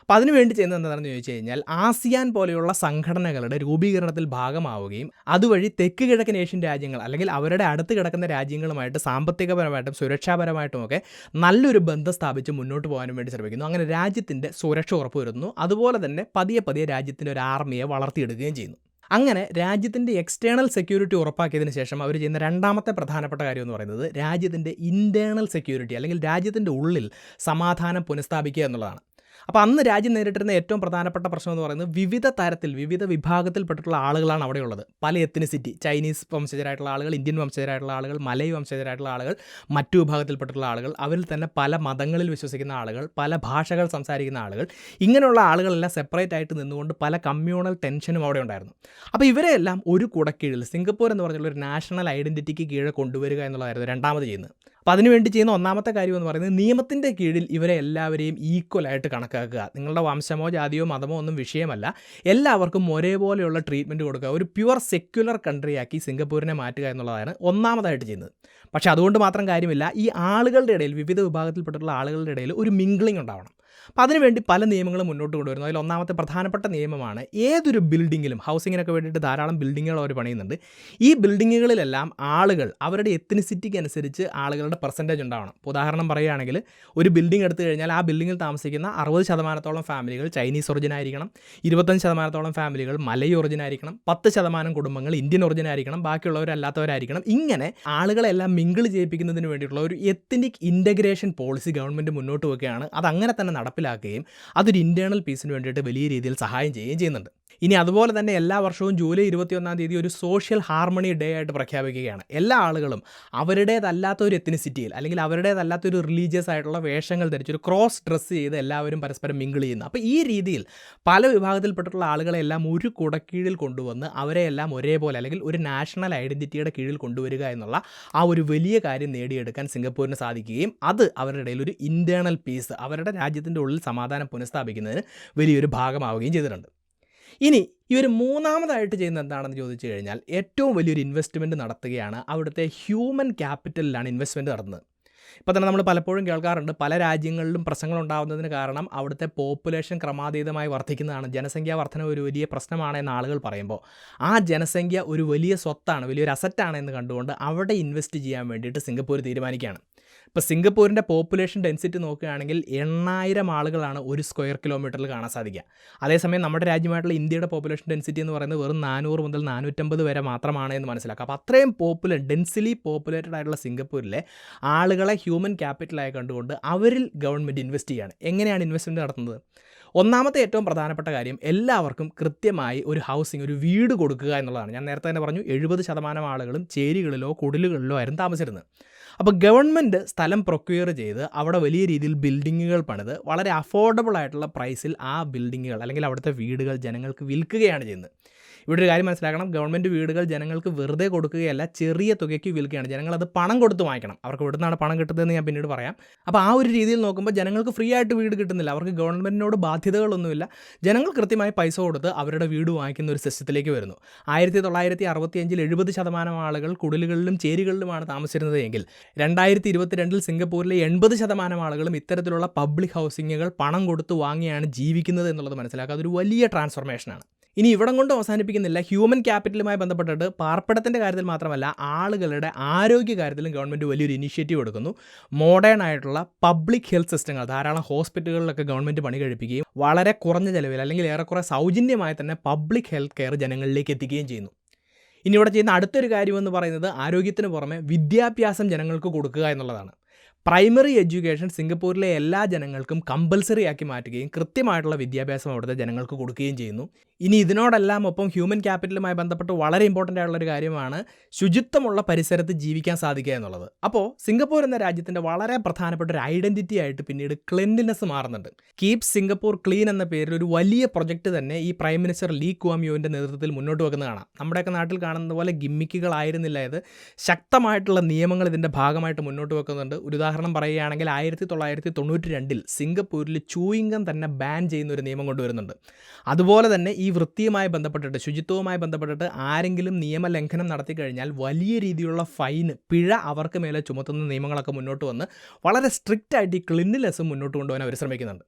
അപ്പോൾ അതിനുവേണ്ടി ചെയ്യുന്നത് എന്താണെന്ന് ചോദിച്ചു കഴിഞ്ഞാൽ ആസിയാൻ പോലെയുള്ള സംഘടനകളുടെ രൂപീകരണത്തിൽ ഭാഗമാവുകയും അതുവഴി തെക്ക് കിഴക്കൻ ഏഷ്യൻ രാജ്യങ്ങൾ അല്ലെങ്കിൽ അവരുടെ അടുത്ത് കിടക്കുന്ന രാജ്യങ്ങളുമായിട്ട് സാമ്പത്തികപരമായിട്ടും സുരക്ഷാപരമായിട്ടുമൊക്കെ നല്ലൊരു ബന്ധം സ്ഥാപിച്ച് മുന്നോട്ട് പോകാനും വേണ്ടി ശ്രമിക്കുന്നു. അങ്ങനെ രാജ്യത്തിൻ്റെ സുരക്ഷ ഉറപ്പുവരുത്തുന്നു. അതുപോലെ തന്നെ പതിയെ പതിയെ രാജ്യത്തിൻ്റെ ഒരു ആർമിയെ വളർത്തിയെടുക്കുകയും ചെയ്യുന്നു. അങ്ങനെ രാജ്യത്തിൻ്റെ എക്സ്റ്റേണൽ സെക്യൂരിറ്റി ഉറപ്പാക്കിയതിന് ശേഷം അവർ ചെയ്യുന്ന രണ്ടാമത്തെ പ്രധാനപ്പെട്ട കാര്യം എന്ന് പറയുന്നത് രാജ്യത്തിൻ്റെ ഇൻറ്റേർണൽ സെക്യൂരിറ്റി അല്ലെങ്കിൽ രാജ്യത്തിൻ്റെ ഉള്ളിൽ സമാധാനം പുനഃസ്ഥാപിക്കുക എന്നുള്ളതാണ്. അപ്പോൾ അന്ന് രാജ്യം നേരിട്ടിരുന്ന ഏറ്റവും പ്രധാനപ്പെട്ട പ്രശ്നം എന്ന് പറയുന്നത് വിവിധ വിഭാഗത്തിൽപ്പെട്ടിട്ടുള്ള ആളുകളാണ് അവിടെയുള്ളത്. പല എത്നിസിറ്റി, ചൈനീസ് വംശജരായിട്ടുള്ള ആളുകൾ, ഇന്ത്യൻ വംശജരായിട്ടുള്ള ആളുകൾ, മലയ് വംശജരായിട്ടുള്ള ആളുകൾ, മറ്റു വിഭാഗത്തിൽപ്പെട്ടിട്ടുള്ള ആളുകൾ, അവരിൽ തന്നെ പല മതങ്ങളിൽ വിശ്വസിക്കുന്ന ആളുകൾ, പല ഭാഷകൾ സംസാരിക്കുന്ന ആളുകൾ, ഇങ്ങനെയുള്ള ആളുകളെല്ലാം സെപ്പറേറ്റ് ആയിട്ട് നിന്നുകൊണ്ട് പല കമ്മ്യൂണൽ ടെൻഷനും അവിടെ ഉണ്ടായിരുന്നു. അപ്പോൾ ഇവരെല്ലാം ഒരു കുടക്കീഴിൽ സിംഗപ്പൂർ എന്ന് പറഞ്ഞുള്ള ഒരു നാഷണൽ ഐഡൻറ്റിറ്റിക്ക് കീഴെ കൊണ്ടുവരിക എന്നുള്ളതായിരുന്നു രണ്ടാമത് ചെയ്യുന്നത്. അപ്പോൾ അതിനുവേണ്ടി ചെയ്യുന്ന ഒന്നാമത്തെ കാര്യം എന്ന് പറയുന്നത് നിയമത്തിൻ്റെ കീഴിൽ ഇവരെ എല്ലാവരെയും ഈക്വലായിട്ട് കണക്കാക്കുക. നിങ്ങളുടെ വംശമോ ജാതിയോ മതമോ ഒന്നും വിഷയമല്ല, എല്ലാവർക്കും ഒരേപോലെയുള്ള ട്രീറ്റ്മെൻറ്റ് കൊടുക്കുക. ഒരു പ്യുവർ സെക്യുലർ കൺട്രിയാക്കി സിംഗപ്പൂരിനെ മാറ്റുക എന്നുള്ളതാണ് ഒന്നാമതായിട്ട് ചെയ്യുന്നത്. പക്ഷേ അതുകൊണ്ട് മാത്രം കാര്യമില്ല, ഈ ആളുകളുടെ ഇടയിൽ, വിവിധ വിഭാഗത്തിൽപ്പെട്ടിട്ടുള്ള ആളുകളുടെ ഇടയിൽ ഒരു മിംഗ്ലിംഗ് ഉണ്ടാവണം. അപ്പോൾ അതിനുവേണ്ടി പല നിയമങ്ങളും മുന്നോട്ട് കൊണ്ടുവരുന്നു. അതിൽ ഒന്നാമത്തെ പ്രധാനപ്പെട്ട നിയമമാണ് ഏതൊരു ബിൽഡിങ്ങിലും, ഹൗസിങ്ങിനൊക്കെ വേണ്ടിയിട്ട് ധാരാളം ബിൽഡിങ്ങുകൾ അവർ പണിയുന്നുണ്ട്, ഈ ബിൽഡിങ്ങുകളിലെല്ലാം ആളുകൾ അവരുടെ എത്നിസിറ്റിക്ക് അനുസരിച്ച് ആളുകളുടെ പെർസെൻറ്റേജ് ഉണ്ടാവണം. ഉദാഹരണം പറയുകയാണെങ്കിൽ ഒരു ബിൽഡിംഗ് എടുത്തു കഴിഞ്ഞാൽ ആ ബിൽഡിങ്ങിൽ താമസിക്കുന്ന 60% ഫാമിലികൾ ചൈനീസ് ഒറിജിനായിരിക്കണം, 25% ഫാമിലികൾ മലയ് ഒറിജിനായിരിക്കണം, 10% കുടുംബങ്ങൾ ഇന്ത്യൻ ഒറിജിനായിരിക്കണം, ബാക്കിയുള്ളവരല്ലാത്തവരായിരിക്കണം. ഇങ്ങനെ ആളുകളെല്ലാം മിങ്കിൾ ചെയ്യിപ്പിക്കുന്നതിന് വേണ്ടിയിട്ടുള്ള ഒരു എത്നിക് ഇൻ്റഗ്രേഷൻ പോളിസി ഗവൺമെൻറ് മുന്നോട്ട് വെക്കുകയാണ്. അതങ്ങനെ തന്നെ നടപ്പിലാക്കുകയും അതൊരു ഇൻറ്റേർണൽ പീസിന് വേണ്ടിയിട്ട് വലിയ രീതിയിൽ സഹായം ചെയ്യുകയും ചെയ്യുന്നുണ്ട്. ഇനി അതുപോലെ തന്നെ എല്ലാ വർഷവും ജൂലൈ 21 ഒരു സോഷ്യൽ ഹാർമണി ഡേ ആയിട്ട് പ്രഖ്യാപിക്കുകയാണ്. എല്ലാ ആളുകളും അവരുടേതല്ലാത്ത ഒരു എത്നിസിറ്റിയിൽ അല്ലെങ്കിൽ അവരുടേതല്ലാത്തൊരു റിലീജിയസ് ആയിട്ടുള്ള വേഷങ്ങൾ ധരിച്ചൊരു ക്രോസ് ഡ്രസ്സ് ചെയ്ത് എല്ലാവരും പരസ്പരം മിങ്കിൾ ചെയ്യുന്നു. അപ്പോൾ ഈ രീതിയിൽ പല വിഭാഗത്തിൽപ്പെട്ടിട്ടുള്ള ആളുകളെല്ലാം ഒരു കുടക്കീഴിൽ കൊണ്ടുവന്ന് അവരെയെല്ലാം ഒരേപോലെ അല്ലെങ്കിൽ ഒരു നാഷണൽ ഐഡൻറ്റിറ്റിയുടെ കീഴിൽ കൊണ്ടുവരിക എന്നുള്ള ആ ഒരു വലിയ കാര്യം നേടിയെടുക്കാൻ സിംഗപ്പൂരിന് സാധിക്കുകയും അത് അവരുടെ ഇടയിൽ ഒരു ഇൻറ്റേർണൽ പീസ്, അവരുടെ രാജ്യത്തിൻ്റെ ഉള്ളിൽ സമാധാനം പുനഃസ്ഥാപിക്കുന്നതിന് വലിയൊരു ഭാഗമാവുകയും ചെയ്തിട്ടുണ്ട്. ഇനി ഇവർ മൂന്നാമതായിട്ട് ചെയ്യുന്നത് എന്താണെന്ന് ചോദിച്ചു കഴിഞ്ഞാൽ ഏറ്റവും വലിയൊരു ഇൻവെസ്റ്റ്മെൻറ്റ് നടത്തുകയാണ്. അവിടുത്തെ ഹ്യൂമൻ ക്യാപിറ്റലിലാണ് ഇൻവെസ്റ്റ്മെൻറ്റ് നടത്തുന്നത്. ഇപ്പോൾ തന്നെ നമ്മൾ പലപ്പോഴും കേൾക്കാറുണ്ട്, പല രാജ്യങ്ങളിലും പ്രശ്നങ്ങളുണ്ടാകുന്നതിന് കാരണം അവിടുത്തെ പോപ്പുലേഷൻ ക്രമാതീതമായി വർദ്ധിക്കുന്നതാണ്. ജനസംഖ്യാ വർധന ഒരു വലിയ പ്രശ്നമാണ് എന്ന് ആളുകൾ പറയുമ്പോൾ ആ ജനസംഖ്യ ഒരു വലിയ സ്വത്താണ്, വലിയൊരു അസറ്റാണ് എന്ന് കണ്ടുകൊണ്ട് അവിടെ ഇൻവെസ്റ്റ് ചെയ്യാൻ വേണ്ടിയിട്ട് സിംഗപ്പൂർ തീരുമാനിക്കുകയാണ്. ഇപ്പോൾ സിംഗപ്പൂരിൻ്റെ പോപ്പുലേഷൻ ഡെൻസിറ്റി നോക്കുകയാണെങ്കിൽ 8,000 ആളുകളാണ് ഒരു സ്ക്വയർ കിലോമീറ്ററിൽ കാണാൻ സാധിക്കുക. അതേസമയം നമ്മുടെ രാജ്യമായിട്ടുള്ള ഇന്ത്യയുടെ പോപ്പുലേഷൻ ഡെൻസിറ്റി എന്ന് പറയുന്നത് വെറും 400 മുതൽ 450 വരെ മാത്രമാണ് എന്ന് മനസ്സിലാക്കുക. അപ്പോൾ അത്രയും ഡെൻസിലി പോപ്പുലേറ്റഡ് ആയിട്ടുള്ള സിംഗപ്പൂരിലെ ആളുകളെ ഹ്യൂമൻ ക്യാപിറ്റലായി കണ്ടുകൊണ്ട് അവരിൽ ഗവൺമെൻറ് ഇൻവെസ്റ്റ് ചെയ്യുകയാണ്. എങ്ങനെയാണ് ഇൻവെസ്റ്റ്മെൻറ്റ് നടത്തുന്നത്? ഒന്നാമത്തെ ഏറ്റവും പ്രധാനപ്പെട്ട കാര്യം എല്ലാവർക്കും കൃത്യമായി ഒരു ഹൗസിംഗ്, ഒരു വീട് കൊടുക്കുക എന്നുള്ളതാണ്. ഞാൻ നേരത്തെ തന്നെ പറഞ്ഞു 70% ആളുകളും ചേരികളിലോ കുടിലുകളിലോ ആയിരുന്നു താമസിച്ചിരുന്നത്. അപ്പോൾ ഗവൺമെൻറ് സ്ഥലം പ്രൊക്യൂർ ചെയ്ത് അവിടെ വലിയ രീതിയിൽ ബിൽഡിങ്ങുകൾ പണിത് വളരെ അഫോർഡബിൾ ആയിട്ടുള്ള പ്രൈസിൽ ആ ബിൽഡിങ്ങുകൾ അല്ലെങ്കിൽ അവിടുത്തെ വീടുകൾ ജനങ്ങൾക്ക് വിൽക്കുകയാണ് ചെയ്യുന്നത്. ഇവിടെ ഒരു കാര്യം മനസ്സിലാക്കണം, ഗവൺമെൻറ് വീടുകൾ ജനങ്ങൾക്ക് വെറുതെ കൊടുക്കുകയല്ല, ചെറിയ തുകയ്ക്ക് വിൽക്കുകയാണ്. ജനങ്ങളത് പണം കൊടുത്ത് വാങ്ങിക്കണം. അവർക്ക് എവിടെ നിന്നാണ് പണം കിട്ടുന്നതെന്ന് ഞാൻ പിന്നീട് പറയാം. അപ്പോൾ ആ ഒരു രീതിയിൽ നോക്കുമ്പോൾ ജനങ്ങൾക്ക് ഫ്രീ ആയിട്ട് വീട് കിട്ടുന്നില്ല, അവർക്ക് ഗവൺമെൻറ്റിനോട് ബാധ്യതകളൊന്നുമില്ല. ജനങ്ങൾ കൃത്യമായി പൈസ കൊടുത്ത് അവരുടെ വീട് വാങ്ങിക്കുന്ന ഒരു സിസ്റ്റത്തിലേക്ക് വരുന്നു. 1965 70% ആളുകൾ കുടിലുകളിലും ചേരികളിലുമാണ് താമസിച്ചിരുന്നത് എങ്കിൽ 2022 സിംഗപ്പൂരിലെ 80% ആളുകളും ഇത്തരത്തിലുള്ള പബ്ലിക് ഹൗസിങ്ങുകൾ പണം കൊടുത്ത് വാങ്ങിയാണ് ജീവിക്കുന്നത് എന്നുള്ളത് മനസ്സിലാക്കുക. അതൊരു വലിയ ട്രാൻസ്ഫോർമേഷനാണ്. ഇനി ഇവിടം കൊണ്ട് അവസാനിപ്പിക്കുന്നില്ല. ഹ്യൂമൻ ക്യാപിറ്റലുമായി ബന്ധപ്പെട്ടിട്ട് പാർപ്പിടത്തിൻ്റെ കാര്യത്തിൽ മാത്രമല്ല, ആളുകളുടെ ആരോഗ്യ കാര്യത്തിലും ഗവൺമെൻറ് വലിയൊരു ഇനിഷ്യേറ്റീവ് എടുക്കുന്നു. മോഡേൺ ആയിട്ടുള്ള പബ്ലിക് ഹെൽത്ത് സിസ്റ്റങ്ങൾ, ധാരാളം ഹോസ്പിറ്റലുകളിലൊക്കെ ഗവൺമെൻറ് പണി കഴിപ്പിക്കുകയും വളരെ കുറഞ്ഞ ചിലവിൽ അല്ലെങ്കിൽ ഏറെക്കുറെ സൗജന്യമായി തന്നെ പബ്ലിക് ഹെൽത്ത് കെയർ ജനങ്ങളിലേക്ക് എത്തിക്കുകയും ചെയ്യുന്നു. ഇനി ഇവിടെ ചെയ്യുന്ന അടുത്തൊരു കാര്യമെന്ന് പറയുന്നത് ആരോഗ്യത്തിന് പുറമെ വിദ്യാഭ്യാസം ജനങ്ങൾക്ക് കൊടുക്കുക എന്നുള്ളതാണ്. പ്രൈമറി എഡ്യൂക്കേഷൻ സിംഗപ്പൂരിലെ എല്ലാ ജനങ്ങൾക്കും കമ്പൽസറി ആക്കി മാറ്റുകയും കൃത്യമായിട്ടുള്ള വിദ്യാഭ്യാസം അവിടുത്തെ ജനങ്ങൾക്ക് കൊടുക്കുകയും ചെയ്യുന്നു. ഇനി ഇതിനോടെല്ലാം ഒപ്പം ഹ്യൂമൻ ക്യാപിറ്റലുമായി ബന്ധപ്പെട്ട് വളരെ ഇമ്പോർട്ടൻ്റ് ആയിട്ടുള്ളൊരു കാര്യമാണ് ശുചിത്വമുള്ള പരിസരത്ത് ജീവിക്കാൻ സാധിക്കുക എന്നുള്ളത്. അപ്പോൾ സിംഗപ്പൂർ എന്ന രാജ്യത്തിൻ്റെ വളരെ പ്രധാനപ്പെട്ട ഒരു ഐഡൻറ്റിറ്റി ആയിട്ട് പിന്നീട് ക്ലെൻലിനെസ് മാറുന്നുണ്ട്. കീപ് സിംഗപ്പൂർ ക്ലീൻ എന്ന പേരിൽ ഒരു വലിയ പ്രൊജക്റ്റ് തന്നെ ഈ പ്രൈം മിനിസ്റ്റർ ലീ കുവാൻ യുവിൻ്റെ നേതൃത്വത്തിൽ മുന്നോട്ട് വെക്കുന്നത് കാണാം. നമ്മുടെയൊക്കെ നാട്ടിൽ കാണുന്നത് പോലെ ഗിമ്മിക്കുകളായിരുന്നില്ല ഇത്. ശക്തമായിട്ടുള്ള നിയമങ്ങൾ ഇതിൻ്റെ ഭാഗമായിട്ട് മുന്നോട്ട് വെക്കുന്നുണ്ട്. ഒരു ഉദാഹരണം പറയുകയാണെങ്കിൽ 1992 സിംഗപ്പൂരിൽ ചൂയിങ്കം തന്നെ ബാൻ ചെയ്യുന്ന ഒരു നിയമം കൊണ്ടുവരുന്നുണ്ട്. അതുപോലെ തന്നെ ഈ വൃത്തിയുമായി ബന്ധപ്പെട്ടിട്ട്, ശുചിത്വവുമായി ബന്ധപ്പെട്ടിട്ട് ആരെങ്കിലും നിയമലംഘനം നടത്തി കഴിഞ്ഞാൽ വലിയ രീതിയിലുള്ള ഫൈന്, പിഴ അവർക്ക് മേലെ ചുമത്തുന്ന നിയമങ്ങളൊക്കെ മുന്നോട്ട് വന്ന് വളരെ സ്ട്രിക്റ്റ് ആയിട്ട് ഈ ക്ലീൻലിനെസ് മുന്നോട്ട് കൊണ്ടുപോകാൻ അവർ ശ്രമിക്കുന്നുണ്ട്.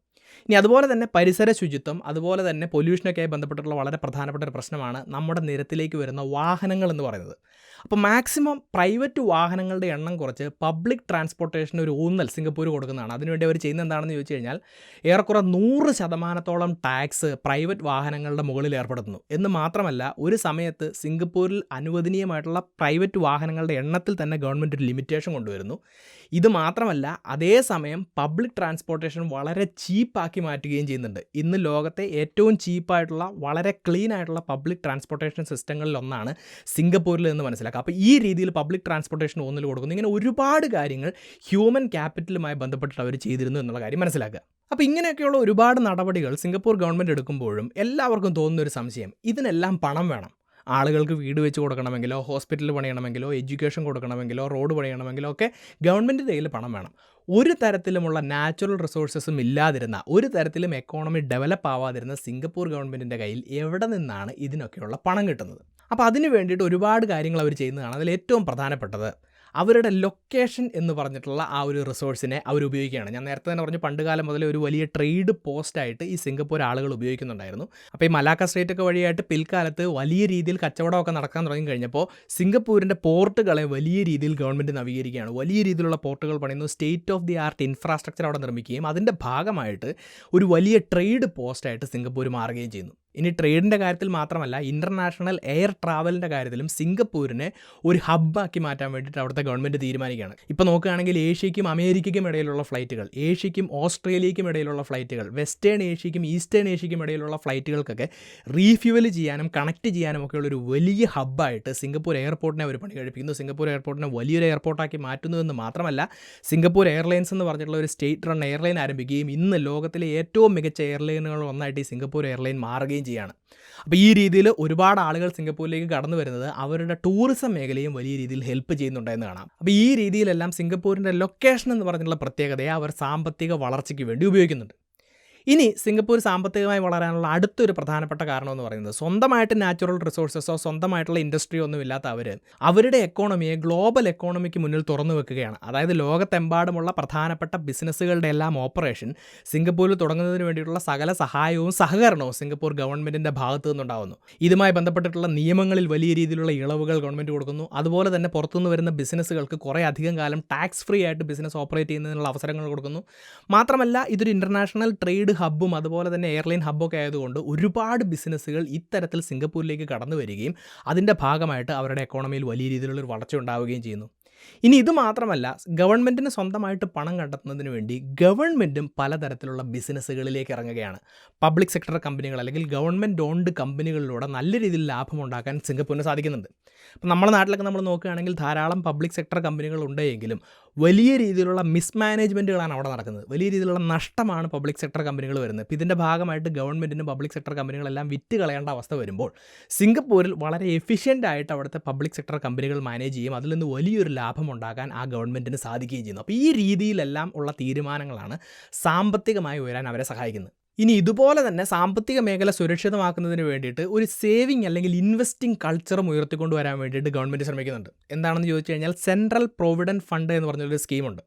ഇനി അതുപോലെ തന്നെ പരിസര ശുചിത്വം, അതുപോലെ തന്നെ പൊല്യൂഷനൊക്കെ ബന്ധപ്പെട്ടിട്ടുള്ള വളരെ പ്രധാനപ്പെട്ട ഒരു പ്രശ്നമാണ് നമ്മുടെ നിരത്തിലേക്ക് വരുന്ന വാഹനങ്ങൾ എന്ന് പറയുന്നത്. അപ്പോൾ മാക്സിമം പ്രൈവറ്റ് വാഹനങ്ങളുടെ എണ്ണം കുറച്ച് പബ്ലിക് ട്രാൻസ്പോർട്ടേഷന് ഒരു ഊന്നൽ സിംഗപ്പൂർ കൊടുക്കുന്നതാണ്. അതിനുവേണ്ടി അവർ ചെയ്യുന്നത് എന്താണെന്ന് ചോദിച്ചു കഴിഞ്ഞാൽ ഏറെക്കുറെ 100% ടാക്സ് പ്രൈവറ്റ് വാഹനങ്ങളുടെ മുകളിൽ ഏർപ്പെടുത്തുന്നു. എന്ന് മാത്രമല്ല, ഒരു സമയത്ത് സിംഗപ്പൂരിൽ അനുവദനീയമായിട്ടുള്ള പ്രൈവറ്റ് വാഹനങ്ങളുടെ എണ്ണത്തിൽ തന്നെ ഗവൺമെൻറ് ഒരു ലിമിറ്റേഷൻ കൊണ്ടുവരുന്നു. ഇത് മാത്രമല്ല, അതേസമയം പബ്ലിക് ട്രാൻസ്പോർട്ടേഷൻ വളരെ ചീപ്പാക്കി മാറ്റുകയും ചെയ്യുന്നുണ്ട്. ഇന്ന് ലോകത്തെ ഏറ്റവും ചീപ്പായിട്ടുള്ള വളരെ ക്ലീൻ ആയിട്ടുള്ള പബ്ലിക് ട്രാൻസ്പോർട്ടേഷൻ സിസ്റ്റങ്ങളിൽ ഒന്നാണ് സിംഗപ്പൂരിൽ എന്ന് മനസ്സിലാക്കുക. അപ്പോൾ ഈ രീതിയിൽ പബ്ലിക് ട്രാൻസ്പോർട്ടേഷൻ ഊന്നൽ കൊടുക്കുന്നു. ഇങ്ങനെ ഒരുപാട് കാര്യങ്ങൾ ഹ്യൂമൻ ക്യാപിറ്റലുമായി ബന്ധപ്പെട്ടിട്ട് അവർ ചെയ്തിരുന്നു എന്നുള്ള കാര്യം മനസ്സിലാക്കുക. അപ്പോൾ ഇങ്ങനെയൊക്കെയുള്ള ഒരുപാട് നടപടികൾ സിംഗപ്പൂർ ഗവൺമെൻറ് എടുക്കുമ്പോഴും എല്ലാവർക്കും തോന്നുന്നൊരു സംശയം, ഇതിനെല്ലാം പണം വേണം. ആളുകൾക്ക് വീട് വെച്ച് കൊടുക്കണമെങ്കിലോ, ഹോസ്പിറ്റൽ പണിയണമെങ്കിലോ, എഡ്യൂക്കേഷൻ കൊടുക്കണമെങ്കിലോ, റോഡ് പണിയണമെങ്കിലോ ഒക്കെ ഗവൺമെൻറ്റിൻ്റെ കയ്യിൽ പണം വേണം. ഒരു തരത്തിലുമുള്ള നാച്ചുറൽ റിസോഴ്സസും ഇല്ലാതിരുന്ന, ഒരു തരത്തിലും എക്കോണമി ഡെവലപ്പ് ആവാതിരുന്ന സിംഗപ്പൂർ ഗവൺമെൻറ്റിൻ്റെ കയ്യിൽ എവിടെ നിന്നാണ് ഇതിനൊക്കെയുള്ള പണം കിട്ടുന്നത്? അപ്പോൾ അതിന് വേണ്ടിയിട്ട് ഒരുപാട് കാര്യങ്ങൾ അവർ ചെയ്യുന്നതാണ്. അതിൽ ഏറ്റവും പ്രധാനപ്പെട്ടത് അവരുടെ ലൊക്കേഷൻ എന്ന് പറഞ്ഞിട്ടുള്ള ആ ഒരു റിസോഴ്സിനെ അവർ ഉപയോഗിക്കുകയാണ്. ഞാൻ നേരത്തെ തന്നെ പറഞ്ഞു, പണ്ടുകാലം മുതലേ ഒരു വലിയ ട്രേഡ് പോസ്റ്റായിട്ട് ഈ സിംഗപ്പൂർ ആളുകൾ ഉപയോഗിക്കുന്നുണ്ടായിരുന്നു. അപ്പോൾ ഈ മലാക്ക സ്ട്രേറ്റ് ഒക്കെ വഴിയായിട്ട് പിൽക്കാലത്ത് വലിയ രീതിയിൽ കച്ചവടമൊക്കെ നടക്കാൻ തുടങ്ങി കഴിഞ്ഞപ്പോൾ സിംഗപ്പൂരിൻ്റെ പോർട്ടുകളെ വലിയ രീതിയിൽ ഗവൺമെൻറ് നവീകരിക്കുകയാണ്. വലിയ രീതിയിലുള്ള പോർട്ടുകൾ പണിയുന്നു. State of the art infrastructure അവിടെ നിർമ്മിക്കുകയും അതിൻ്റെ ഭാഗമായിട്ട് ഒരു വലിയ ട്രേഡ് പോസ്റ്റായിട്ട് സിംഗപ്പൂർ മാറുകയും ചെയ്യുന്നു. ഇനി ട്രേഡിൻ്റെ കാര്യത്തിൽ മാത്രമല്ല, ഇൻ്റർനാഷണൽ എയർ ട്രാവലിൻ്റെ കാര്യത്തിലും സിംഗപ്പൂരിനെ ഒരു ഹബ്ബാക്കി മാറ്റാൻ വേണ്ടിയിട്ട് അവിടുത്തെ ഗവൺമെൻറ് തീരുമാനിക്കുകയാണ്. ഇപ്പോൾ നോക്കുകയാണെങ്കിൽ ഏഷ്യയ്ക്കും അമേരിക്കയ്ക്കും ഇടയിലുള്ള ഫ്ലൈറ്റുകൾ, ഏഷ്യയ്ക്കും ഓസ്ട്രേലിയയ്ക്കും ഇടയിലുള്ള ഫ്ലൈറ്റുകൾ, വെസ്റ്റേൺ ഏഷ്യയ്ക്കും ഈസ്റ്റേൺ ഏഷ്യയ്ക്കും ഇടയിലുള്ള ഫ്ലൈറ്റുകൾക്കൊക്കെ റീഫ്യൂവൽ ചെയ്യാനും കണക്ട് ചെയ്യാനും ഒക്കെയുള്ള ഒരു വലിയ ഹബ്ബായിട്ട് സിംഗപ്പൂർ എയർപോർട്ടിനെ അവർ പണി കഴിപ്പിക്കുന്നു. സിംഗപ്പൂർ എയർപോർട്ടിനെ വലിയൊരു എയർപോർട്ടാക്കി മാറ്റുന്നതെന്ന് മാത്രമല്ല, സിംഗപ്പൂർ എയർലൈൻസ് എന്ന് പറഞ്ഞിട്ടുള്ള ഒരു സ്റ്റേറ്റ് റൺ എയർലൈൻ ആരംഭിക്കുകയും ഇന്ന് ലോകത്തിലെ ഏറ്റവും മികച്ച എയർലൈനുകൾ ഒന്നായിട്ട് ഈ സിംഗപ്പൂർ എയർലൈൻ മാറുകയും ചെയ്യാണ്. അപ്പോൾ ഈ രീതിയിൽ ഒരുപാട് ആളുകൾ സിംഗപ്പൂരിലേക്ക് കടന്നു വരുന്നത് അവരുടെ ടൂറിസം മേഖലയും വലിയ രീതിയിൽ ഹെൽപ്പ് ചെയ്യുന്നുണ്ടെന്ന് കാണാം. അപ്പോൾ ഈ രീതിയിലെല്ലാം സിംഗപ്പൂരിൻ്റെ ലൊക്കേഷൻ എന്ന് പറഞ്ഞിട്ടുള്ള പ്രത്യേകതയെ അവർ സാമ്പത്തിക വളർച്ചയ്ക്ക് വേണ്ടി ഉപയോഗിക്കുന്നുണ്ട്. ഇനി സിംഗപ്പൂർ സാമ്പത്തികമായി വളരാനുള്ള അടുത്തൊരു പ്രധാനപ്പെട്ട കാരണം എന്ന് പറയുന്നത് സ്വന്തമായിട്ട് നാച്ചുറൽ റിസോഴ്സസോ സ്വന്തമായിട്ടുള്ള ഇൻഡസ്ട്രിയോ ഒന്നും ഇല്ലാത്ത അവരുടെ എക്കോണമിയെ ഗ്ലോബൽ എക്കോണമിക്ക് മുന്നിൽ തുറന്നു വെക്കുകയാണ്. അതായത് ലോകത്തെമ്പാടുമുള്ള പ്രധാനപ്പെട്ട ബിസിനസ്സുകളുടെ എല്ലാം ഓപ്പറേഷൻ സിംഗപ്പൂരിൽ തുടങ്ങുന്നതിന് വേണ്ടിയിട്ടുള്ള സകല സഹായവും സഹകരണവും സിംഗപ്പൂർ ഗവൺമെൻറ്റിൻ്റെ ഭാഗത്തു നിന്നുണ്ടാകുന്നു. ഇതുമായി ബന്ധപ്പെട്ടിട്ടുള്ള നിയമങ്ങളിൽ വലിയ രീതിയിലുള്ള ഇളവുകൾ ഗവൺമെൻറ് കൊടുക്കുന്നു. അതുപോലെ തന്നെ പുറത്തുനിന്ന് വരുന്ന ബിസിനസ്സുകൾക്ക് കുറേ അധികം കാലം ടാക്സ് ഫ്രീ ആയിട്ട് ബിസിനസ് ഓപ്പറേറ്റ് ചെയ്യുന്നതിനുള്ള അവസരങ്ങൾ കൊടുക്കുന്നു. മാത്രമല്ല ഇതൊരു ഇൻ്റർനാഷണൽ ട്രേഡ് ഹബ്ബും അതുപോലെ തന്നെ എയർലൈൻ ഹബ്ബൊക്കെ ആയതുകൊണ്ട് ഒരുപാട് ബിസിനസ്സുകൾ ഇത്തരത്തിൽ സിംഗപ്പൂരിലേക്ക് കടന്നു വരികയും അതിൻ്റെ ഭാഗമായിട്ട് അവരുടെ എക്കോണമിയിൽ വലിയ രീതിയിലുള്ളൊരു വളർച്ച ഉണ്ടാവുകയും ചെയ്യുന്നു. ഇനി ഇത് മാത്രമല്ല, ഗവൺമെൻറ്റിന് സ്വന്തമായിട്ട് പണം കണ്ടെത്തുന്നതിന് വേണ്ടി ഗവൺമെൻറ്റും പലതരത്തിലുള്ള ബിസിനസ്സുകളിലേക്ക് ഇറങ്ങുകയാണ്. പബ്ലിക് സെക്ടർ കമ്പനികൾ അല്ലെങ്കിൽ ഗവൺമെൻറ് ഓൺഡ് കമ്പനികളിലൂടെ നല്ല രീതിയിൽ ലാഭമുണ്ടാക്കാൻ സിംഗപ്പൂരിന് സാധിക്കുന്നുണ്ട്. അപ്പം നമ്മുടെ നാട്ടിലൊക്കെ നമ്മൾ നോക്കുകയാണെങ്കിൽ ധാരാളം പബ്ലിക് സെക്ടർ കമ്പനികൾ ഉണ്ടെങ്കിലും വലിയ രീതിയിലുള്ള മിസ്മാനേജ്മെൻറ്റുകളാണ് അവിടെ നടക്കുന്നത്. വലിയ രീതിയിലുള്ള നഷ്ടമാണ് പബ്ലിക് സെക്ടർ കമ്പനികൾ വരുന്നത്. ഇപ്പോൾ ഇതിൻ്റെ ഭാഗമായിട്ട് ഗവൺമെൻറ്റിനും പബ്ലിക് സെക്ടർ കമ്പനികളെല്ലാം വിറ്റ് കളയേണ്ട അവസ്ഥ വരുമ്പോൾ സിംഗപ്പൂരിൽ വളരെ എഫിഷ്യൻ്റ് ആയിട്ട് അവിടുത്തെ പബ്ലിക് സെക്ടർ കമ്പനികൾ മാനേജ് ചെയ്യും. അതിൽ നിന്ന് വലിയൊരു ലാഭമുണ്ടാക്കാൻ ആ ഗവൺമെൻറ്റിന് സാധിക്കുകയും ചെയ്യുന്നു. അപ്പോൾ ഈ രീതിയിലെല്ലാം ഉള്ള തീരുമാനങ്ങളാണ് സാമ്പത്തികമായി ഉയരാൻ അവരെ സഹായിക്കുന്നത്. ഇനി ഇതുപോലെ തന്നെ സാമ്പത്തിക മേഖല സുരക്ഷിതമാക്കുന്നതിന് വേണ്ടിയിട്ട് ഒരു സേവിങ് അല്ലെങ്കിൽ ഇൻവെസ്റ്റിംഗ് കൾച്ചറും ഉയർത്തിക്കൊണ്ടുവരാൻ വേണ്ടിയിട്ട് ഗവൺമെൻറ് ശ്രമിക്കുന്നുണ്ട്. എന്താണെന്ന് ചോദിച്ചു കഴിഞ്ഞാൽ സെൻട്രൽ പ്രൊവിഡൻറ്റ് ഫണ്ട് എന്ന് പറഞ്ഞൊരു സ്കീമുണ്ട്.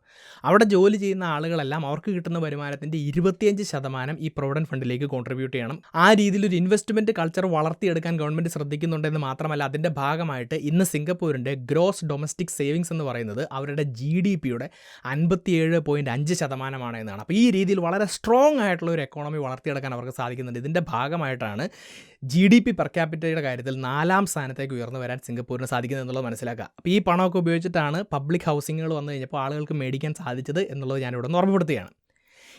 അവിടെ ജോലി ചെയ്യുന്ന ആളുകളെല്ലാം അവർക്ക് കിട്ടുന്ന വരുമാനത്തിൻ്റെ 25% ഈ പ്രൊവിഡൻറ്റ് ഫണ്ടിലേക്ക് കോൺട്രിബ്യൂട്ട് ചെയ്യണം. ആ രീതിയിലൊരു ഇൻവെസ്റ്റ്മെൻറ്റ് കൾച്ചർ വളർത്തിയെടുക്കാൻ ഗവൺമെൻറ് ശ്രദ്ധിക്കുന്നുണ്ടെന്ന് മാത്രമല്ല, അതിൻ്റെ ഭാഗമായിട്ട് ഇന്ന് സിംഗപ്പൂരിൻ്റെ ഗ്രോസ് ഡൊമസ്റ്റിക് സേവിങ്സ് എന്ന് പറയുന്നത് അവരുടെ GDPയുടെ 57.5% എന്നാണ്. അപ്പോൾ ഈ രീതിയിൽ വളരെ സ്ട്രോങ് ആയിട്ടുള്ള ഒരു എക്കോണമി വളർത്തിയെടുക്കാൻ അവർക്ക് സാധിക്കുന്നുണ്ട്. ഇതിൻ്റെ ഭാഗമായിട്ടാണ് GDP പെർ ക്യാപിറ്റയുടെ കാര്യത്തിൽ 4ാം സ്ഥാനത്തേക്ക് ഉയർന്നു വരാൻ സിംഗപ്പൂരിന് സാധിക്കുന്നത് എന്നുള്ളത് മനസ്സിലാക്കുക. അപ്പോൾ ഈ പണമൊക്കെ ഉപയോഗിച്ചിട്ടാണ് പബ്ലിക് ഹൗസിങ്ങുകൾ വന്നു കഴിഞ്ഞപ്പോൾ ആളുകൾക്ക് മേടിക്കാൻ സാധിച്ചത് എന്നുള്ളത് ഞാനിവിടെ നിന്ന് ഓർമ്മപ്പെടുത്തുകയാണ്.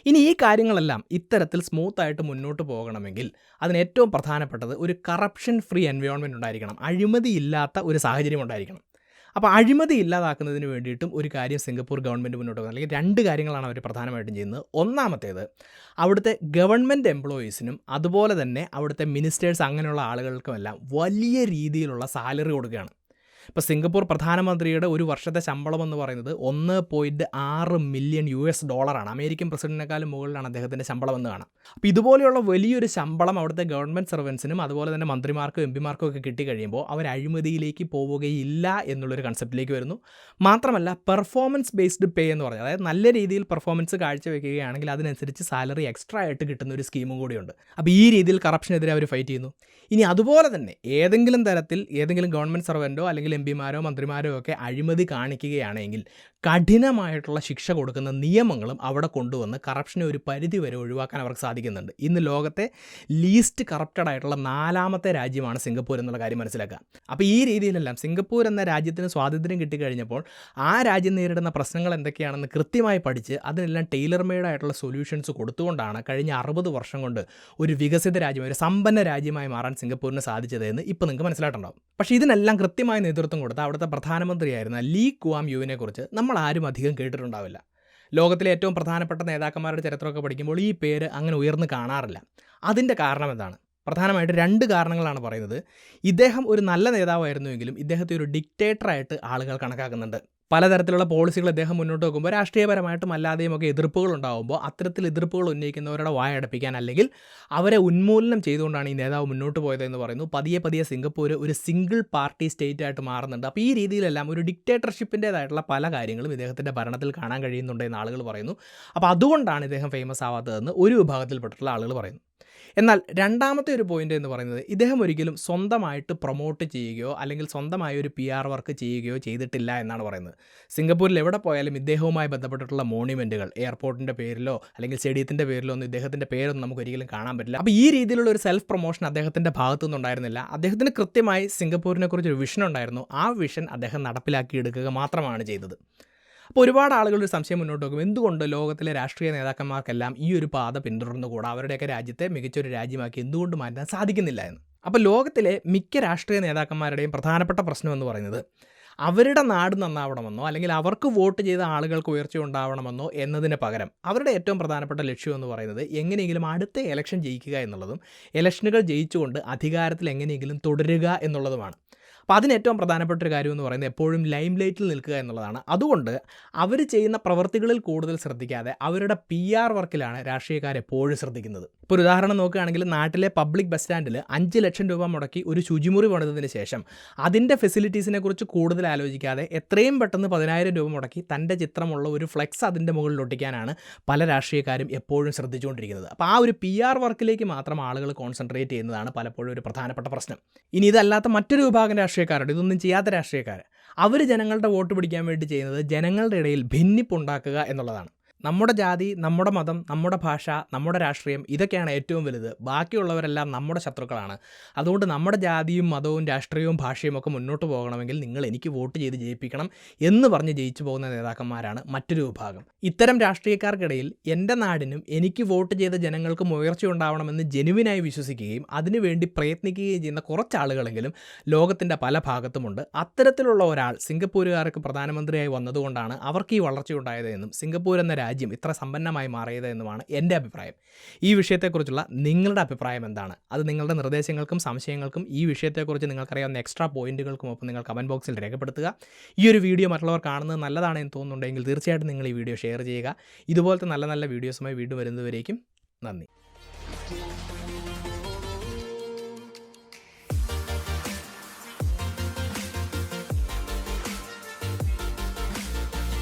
ഇനി ഈ കാര്യങ്ങളെല്ലാം ഇത്തരത്തിൽ സ്മൂത്തായിട്ട് മുന്നോട്ട് പോകണമെങ്കിൽ അതിന് ഏറ്റവും പ്രധാനപ്പെട്ടത് ഒരു കറപ്ഷൻ ഫ്രീ എൻവയോൺമെൻറ്റ് ഉണ്ടായിരിക്കണം. അഴിമതിയില്ലാത്ത ഒരു സാഹചര്യം ഉണ്ടായിരിക്കണം. അപ്പോൾ അഴിമതി ഇല്ലാതാക്കുന്നതിന് വേണ്ടിയിട്ടും ഒരു കാര്യം സിംഗപ്പൂർ ഗവൺമെൻറ് മുന്നോട്ട് പോകുന്നത്, അല്ലെങ്കിൽ 2 കാര്യങ്ങളാണ് അവർ പ്രധാനമായിട്ടും ചെയ്യുന്നത്. ഒന്നാമത്തേത് അവിടുത്തെ ഗവൺമെൻറ് എംപ്ലോയീസിനും അതുപോലെ തന്നെ അവിടുത്തെ മിനിസ്റ്റേഴ്സ് അങ്ങനെയുള്ള ആളുകൾക്കുമെല്ലാം വലിയ രീതിയിലുള്ള സാലറി കൊടുക്കുകയാണ്. ഇപ്പോൾ സിംഗപ്പൂർ പ്രധാനമന്ത്രിയുടെ ഒരു വർഷത്തെ ശമ്പളം എന്ന് പറയുന്നത് $1.6 മില്യൺ അമേരിക്കൻ പ്രസിഡന്റിനേക്കാളും മുകളിലാണ് അദ്ദേഹത്തിൻ്റെ ശമ്പളം എന്ന് കാണാം. അപ്പോൾ ഇതുപോലെയുള്ള വലിയൊരു ശമ്പളം അവിടുത്തെ ഗവൺമെൻറ് സർവൻസിനും അതുപോലെ തന്നെ മന്ത്രിമാർക്കും MP-മാർക്കും ഒക്കെ കിട്ടിക്കഴിയുമ്പോൾ അവർ അഴിമതിയിലേക്ക് പോവുകയില്ല എന്നുള്ളൊരു കൺസെപ്റ്റിലേക്ക് വരുന്നു. മാത്രമല്ല പെർഫോമൻസ് ബേസ്ഡ് പേ എന്ന് പറഞ്ഞാൽ, അതായത് നല്ല രീതിയിൽ പെർഫോമൻസ് കാഴ്ചവെക്കുകയാണെങ്കിൽ അതിനനുസരിച്ച് സാലറി എക്സ്ട്രാ ആയിട്ട് കിട്ടുന്ന ഒരു സ്കീമും കൂടിയുണ്ട്. അപ്പോൾ ഈ രീതിയിൽ കറപ്ഷനെതിരെ അവർ ഫൈറ്റ് ചെയ്യുന്നു. ഇനി അതുപോലെ തന്നെ ഏതെങ്കിലും തരത്തിൽ ഏതെങ്കിലും ഗവൺമെൻറ് സർവൻറ്റോ അല്ലെങ്കിൽ MP-മാരോ മന്ത്രിമാരോ ഒക്കെ അഴിമതി കാണിക്കുകയാണെങ്കിൽ കഠിനമായിട്ടുള്ള ശിക്ഷ കൊടുക്കുന്ന നിയമങ്ങളും അവിടെ കൊണ്ടുവന്ന് കറപ്ഷനെ ഒരു പരിധി വരെ ഒഴിവാക്കാൻ അവർക്ക് സാധിക്കുന്നുണ്ട്. ഇന്ന് ലോകത്തെ ലീസ്റ്റ് കറപ്റ്റഡ് ആയിട്ടുള്ള 4ാമത്തെ രാജ്യമാണ് സിംഗപ്പൂർ എന്നുള്ള കാര്യം മനസ്സിലാക്കുക. അപ്പോൾ ഈ രീതിയിലെല്ലാം സിംഗപ്പൂർ എന്ന രാജ്യത്തിന് സ്വാതന്ത്ര്യം കിട്ടിക്കഴിഞ്ഞപ്പോൾ ആ രാജ്യം നേരിടുന്ന പ്രശ്നങ്ങൾ എന്തൊക്കെയാണെന്ന് കൃത്യമായി പഠിച്ച് അതിനെല്ലാം ടൈലർ മെയ്ഡ് ആയിട്ടുള്ള സൊല്യൂഷൻസ് കൊടുത്തുകൊണ്ടാണ് കഴിഞ്ഞ 60 വർഷം കൊണ്ട് ഒരു വികസിത രാജ്യം, ഒരു സമ്പന്ന രാജ്യമായി മാറാൻ സിംഗപ്പൂരിന് സാധിച്ചതെന്ന് ഇപ്പോൾ നിങ്ങൾക്ക് മനസ്സിലായിട്ടുണ്ടാവും. പക്ഷേ ഇതിനെല്ലാം കൃത്യമായ നേതൃത്വം കൊടുത്ത അവിടുത്തെ പ്രധാനമന്ത്രിയായിരുന്ന ലീ കുവാം യുവിനെ കുറിച്ച് നമ്മൾ ആരും അധികം കേട്ടിട്ടുണ്ടാവില്ല. ലോകത്തിലെ ഏറ്റവും പ്രധാനപ്പെട്ട നേതാക്കന്മാരുടെ ചരിത്രമൊക്കെ പഠിക്കുമ്പോൾ ഈ പേര് അങ്ങനെ ഉയർന്നു കാണാറില്ല. അതിൻ്റെ കാരണം എന്താണ്? പ്രധാനമായിട്ട് 2 കാരണങ്ങളാണ് പറയുന്നത്. ഇദ്ദേഹം ഒരു നല്ല നേതാവായിരുന്നുവെങ്കിലും ഇദ്ദേഹത്തെ ഒരു ഡിക്റ്റേറ്ററായിട്ട് ആളുകൾ കണക്കാക്കുന്നുണ്ട്. പലതരത്തിലുള്ള പോളിസികൾ അദ്ദേഹം മുന്നോട്ട് വെക്കുമ്പോൾ രാഷ്ട്രീയപരമായിട്ടും അല്ലാതെയും ഒക്കെ എതിർപ്പുകൾ ഉണ്ടാകുമ്പോൾ അത്തരത്തിൽ എതിർപ്പുകൾ ഉന്നയിക്കുന്നവരുടെ വായടപ്പിക്കാൻ അല്ലെങ്കിൽ അവരെ ഉന്മൂലനം ചെയ്തുകൊണ്ടാണ് ഈ നേതാവ് മുന്നോട്ട് പോയതെന്ന് പറയുന്നു. പതിയെ സിംഗപ്പൂർ ഒരു സിംഗിൾ പാർട്ടി സ്റ്റേറ്റ് ആയിട്ട് മാറുന്നുണ്ട്. അപ്പോൾ ഈ രീതിയിലെല്ലാം ഒരു ഡിക്റ്റേറ്റർഷിപ്പിൻ്റേതായിട്ടുള്ള പല കാര്യങ്ങളും ഇദ്ദേഹത്തിൻ്റെ ഭരണത്തിൽ കാണാൻ കഴിയുന്നുണ്ടെന്ന് ആളുകൾ പറയുന്നു. അപ്പോൾ അതുകൊണ്ടാണ് ഇദ്ദേഹം ഫേമസ് ആവാത്തതെന്ന് ഒരു വിഭാഗത്തിൽപ്പെട്ടിട്ടുള്ള ആളുകൾ പറയുന്നു. എന്നാൽ രണ്ടാമത്തെ ഒരു പോയിന്റ് എന്ന് പറയുന്നത് ഇദ്ദേഹം ഒരിക്കലും സ്വന്തമായിട്ട് പ്രൊമോട്ട് ചെയ്യുകയോ അല്ലെങ്കിൽ സ്വന്തമായ ഒരു PR വർക്ക് ചെയ്യുകയോ ചെയ്തിട്ടില്ല എന്നാണ് പറയുന്നത്. സിംഗപ്പൂരിൽ എവിടെ പോയാലും ഇദ്ദേഹവുമായി ബന്ധപ്പെട്ടിട്ടുള്ള മോണ്യുമെൻറ്റുകൾ എയർപോർട്ടിൻ്റെ പേരിലോ അല്ലെങ്കിൽ സ്റ്റേഡിയത്തിൻ്റെ പേരിലോ ഒന്നും ഇദ്ദേഹത്തിൻ്റെ പേരൊന്നും നമുക്ക് ഒരിക്കലും കാണാൻ പറ്റില്ല. അപ്പോൾ ഈ രീതിയിലുള്ള ഒരു സെൽഫ് പ്രൊമോഷൻ അദ്ദേഹത്തിൻ്റെ ഭാഗത്തു നിന്നുണ്ടായിരുന്നില്ല. അദ്ദേഹത്തിന് കൃത്യമായി സിംഗപ്പൂരിനെ കുറിച്ചൊരു വിഷൻ ഉണ്ടായിരുന്നു. ആ വിഷൻ അദ്ദേഹം നടപ്പിലാക്കിയെടുക്കുക മാത്രമാണ് ചെയ്തത്. അപ്പോൾ ഒരുപാട് ആളുകളൊരു സംശയം മുന്നോട്ട് വെക്കും, എന്തുകൊണ്ട് ലോകത്തിലെ രാഷ്ട്രീയ നേതാക്കന്മാർക്കെല്ലാം ഈ ഒരു പാത പിന്തുടർന്നുകൂടാ, അവരുടെയൊക്കെ രാജ്യത്തെ മികച്ചൊരു രാജ്യമാക്കി എന്തുകൊണ്ട് മാറ്റാൻ സാധിക്കുന്നില്ല എന്ന്. അപ്പോൾ ലോകത്തിലെ മിക്ക രാഷ്ട്രീയ നേതാക്കന്മാരുടെയും പ്രധാനപ്പെട്ട പ്രശ്നം എന്ന് പറയുന്നത് അവരുടെ നാട് നന്നാവണമെന്നോ അല്ലെങ്കിൽ അവർക്ക് വോട്ട് ചെയ്ത ആളുകൾക്ക് ഉയർച്ച ഉണ്ടാവണമെന്നോ എന്നതിന് പകരം അവരുടെ ഏറ്റവും പ്രധാനപ്പെട്ട ലക്ഷ്യം എന്ന് പറയുന്നത് എങ്ങനെയെങ്കിലും അടുത്ത ഇലക്ഷൻ ജയിക്കുക എന്നുള്ളതും ഇലക്ഷനുകൾ ജയിച്ചുകൊണ്ട് അധികാരത്തിൽ എങ്ങനെയെങ്കിലും തുടരുക എന്നുള്ളതുമാണ്. അപ്പോൾ അതിന് ഏറ്റവും പ്രധാനപ്പെട്ട ഒരു കാര്യം എന്ന് പറയുന്നത് എപ്പോഴും ലൈം ലൈറ്റിൽ നിൽക്കുക എന്നുള്ളതാണ്. അതുകൊണ്ട് അവർ ചെയ്യുന്ന പ്രവൃത്തികളിൽ കൂടുതൽ ശ്രദ്ധിക്കാതെ അവരുടെ PR വർക്കിലാണ് രാഷ്ട്രീയക്കാർ എപ്പോഴും ശ്രദ്ധിക്കുന്നത്. ഇപ്പോൾ ഒരു ഉദാഹരണം നോക്കുകയാണെങ്കിൽ നാട്ടിലെ പബ്ലിക് ബസ് സ്റ്റാൻഡിൽ 5 ലക്ഷം രൂപ മുടക്കി ഒരു ശുചിമുറി പണിതതിന് ശേഷം അതിൻ്റെ ഫെസിലിറ്റീസിനെ കുറിച്ച് കൂടുതൽ ആലോചിക്കാതെ എത്രയും പെട്ടെന്ന് 10,000 രൂപ മുടക്കി തൻ്റെ ചിത്രമുള്ള ഒരു ഫ്ലെക്സ് അതിൻ്റെ മുകളിൽ ഒട്ടിക്കാനാണ് പല രാഷ്ട്രീയക്കാരും എപ്പോഴും ശ്രദ്ധിച്ചുകൊണ്ടിരിക്കുന്നത്. അപ്പോൾ ആ ഒരു PR വർക്കിലേക്ക് മാത്രം ആളുകൾ കോൺസെൻട്രേറ്റ് ചെയ്യുന്നതാണ് പലപ്പോഴും ഒരു പ്രധാനപ്പെട്ട പ്രശ്നം. ഇനി ഇതല്ലാത്ത മറ്റൊരു വിഭാഗം രാഷ്ട്രീയക്കാരുണ്ട്, ഇതൊന്നും ചെയ്യാത്ത രാഷ്ട്രീയക്കാർ. അവർ ജനങ്ങളുടെ വോട്ട് പിടിക്കാൻ വേണ്ടി ചെയ്യുന്നത് ജനങ്ങളുടെ ഇടയിൽ ഭിന്നിപ്പുണ്ടാക്കുക എന്നുള്ളതാണ്. നമ്മുടെ ജാതി, നമ്മുടെ മതം, നമ്മുടെ ഭാഷ, നമ്മുടെ രാഷ്ട്രീയം ഇതൊക്കെയാണ് ഏറ്റവും വലുത്. ബാക്കിയുള്ളവരെല്ലാം നമ്മുടെ ശത്രുക്കളാണ്. അതുകൊണ്ട് നമ്മുടെ ജാതിയും മതവും രാഷ്ട്രീയവും ഭാഷയും ഒക്കെ മുന്നോട്ട് പോകണമെങ്കിൽ നിങ്ങൾ എനിക്ക് വോട്ട് ചെയ്ത് ജയിപ്പിക്കണം എന്ന് പറഞ്ഞ് ജയിച്ചു പോകുന്ന നേതാക്കന്മാരാണ് മറ്റൊരു വിഭാഗം. ഇത്തരം രാഷ്ട്രീയക്കാർക്കിടയിൽ എൻ്റെ നാടിനും എനിക്ക് വോട്ട് ചെയ്ത ജനങ്ങൾക്കും ഉയർച്ചയുണ്ടാവണമെന്ന് ജെനുവിനായി വിശ്വസിക്കുകയും അതിനുവേണ്ടി പ്രയത്നിക്കുകയും ചെയ്യുന്ന കുറച്ചാളുകളെങ്കിലും ലോകത്തിൻ്റെ പല ഭാഗത്തുമുണ്ട്. അത്തരത്തിലുള്ള ഒരാൾ സിംഗപ്പൂരുകാർക്ക് പ്രധാനമന്ത്രിയായി വന്നതുകൊണ്ടാണ് അവർക്ക് ഈ വളർച്ചയുണ്ടായതെന്നും സിംഗപ്പൂർ എന്ന രാജ്യം ഇത്ര സമ്പന്നമായി മാറിയത് എന്നുമാണ് എൻ്റെ അഭിപ്രായം. ഈ വിഷയത്തെക്കുറിച്ചുള്ള നിങ്ങളുടെ അഭിപ്രായം എന്താണ്? അത് നിങ്ങളുടെ നിർദ്ദേശങ്ങൾക്കും സംശയങ്ങൾക്കും ഈ വിഷയത്തെക്കുറിച്ച് നിങ്ങൾക്കറിയാവുന്ന എക്സ്ട്രാ പോയിന്റുകൾക്കും ഒപ്പം നിങ്ങൾ കമൻറ്റ് ബോക്സിൽ രേഖപ്പെടുത്തുക. ഈ ഒരു വീഡിയോ മറ്റുള്ളവർ കാണുന്നത് നല്ലതാണെന്ന് തോന്നുന്നുണ്ടെങ്കിൽ തീർച്ചയായിട്ടും നിങ്ങൾ ഈ വീഡിയോ ഷെയർ ചെയ്യുക. ഇതുപോലത്തെ നല്ല നല്ല വീഡിയോസുമായി വീണ്ടും വരുന്നതുവരേക്കും നന്ദി.